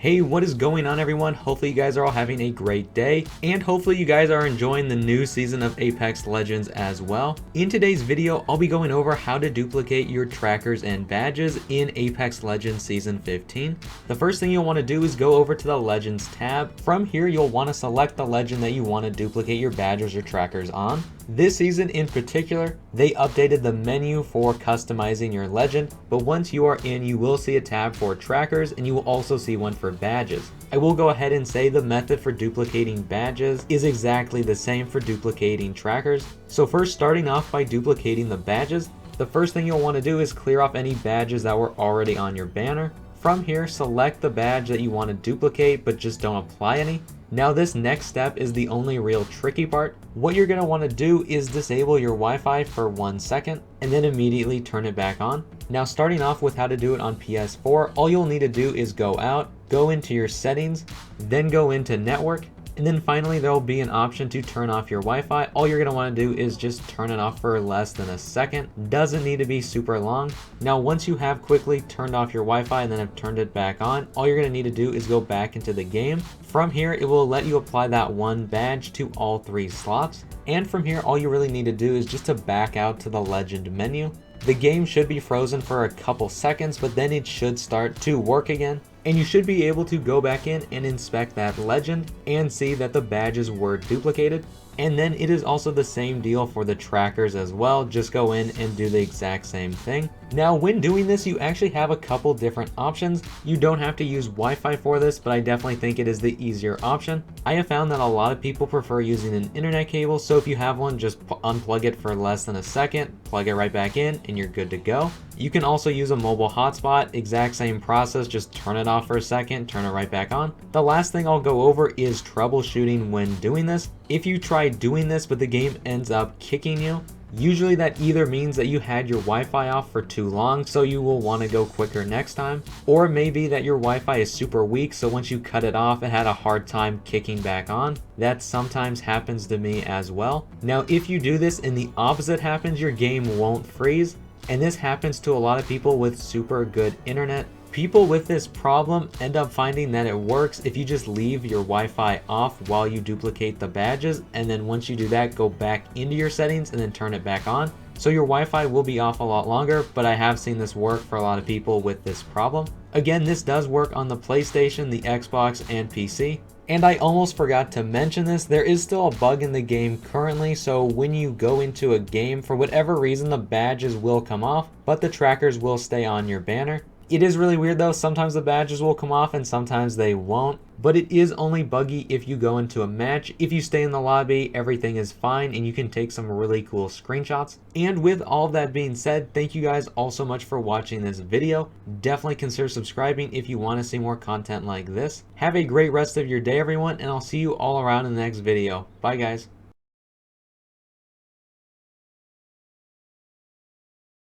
Hey, what is going on everyone? Hopefully you guys are all having a great day, and hopefully you guys are enjoying the new season of Apex Legends as well. In today's video, I'll be going over how to duplicate your trackers and badges in Apex Legends Season 15. The first thing you'll want to do is go over to the Legends tab. From here, you'll want to select the legend that you want to duplicate your badges or trackers on. This season in particular, they updated the menu for customizing your legend, but once you are in, you will see a tab for trackers and you will also see one for badges. I will go ahead and say the method for duplicating badges is exactly the same for duplicating trackers. So first, starting off by duplicating the badges, the first thing you'll want to do is clear off any badges that were already on your banner. From here, select the badge that you want to duplicate, but just don't apply any. Now this next step is the only real tricky part. What you're going to want to do is disable your Wi-Fi for 1 second and then immediately turn it back on. Now starting off with how to do it on PS4, all you'll need to do is go out, go into your settings, then go into network, and then finally there will be an option to turn off your Wi-Fi. All you're going to want to do is just turn it off for less than a second. Doesn't need to be super long. Now once you have quickly turned off your Wi-Fi and then have turned it back on, all you're going to need to do is go back into the game. From here, it will let you apply that one badge to all 3 slots. And from here, all you really need to do is just to back out to the legend menu. The game should be frozen for a couple seconds, but then it should start to work again. And you should be able to go back in and inspect that legend and see that the badges were duplicated. And then it is also the same deal for the trackers as well. Just go in and do the exact same thing. Now when doing this, you actually have a couple different options. You don't have to use Wi-Fi for this, but I definitely think it is the easier option. I have found that a lot of people prefer using an internet cable, so if you have one, just unplug it for less than a second, plug it right back in, and you're good to go. You can also use a mobile hotspot, exact same process, just turn it off for a second, turn it right back on. The last thing I'll go over is troubleshooting when doing this. If you try doing this but the game ends up kicking you, usually that either means that you had your Wi-Fi off for too long, so you will want to go quicker next time, or maybe that your Wi-Fi is super weak, so once you cut it off, it had a hard time kicking back on. That sometimes happens to me as well. Now, if you do this and the opposite happens, your game won't freeze, and this happens to a lot of people with super good internet. People with this problem end up finding that it works if you just leave your Wi-Fi off while you duplicate the badges, and then once you do that, go back into your settings and then turn it back on. So your Wi-Fi will be off a lot longer, but I have seen this work for a lot of people with this problem. Again, this does work on the PlayStation, the Xbox, and PC. And I almost forgot to mention this, there is still a bug in the game currently, so when you go into a game, for whatever reason, the badges will come off, but the trackers will stay on your banner. It is really weird though, sometimes the badges will come off and sometimes they won't, but it is only buggy if you go into a match. If you stay in the lobby, everything is fine and you can take some really cool screenshots. And with all that being said, thank you guys all so much for watching this video. Definitely consider subscribing if you want to see more content like this. Have a great rest of your day everyone, and I'll see you all around in the next video. Bye guys.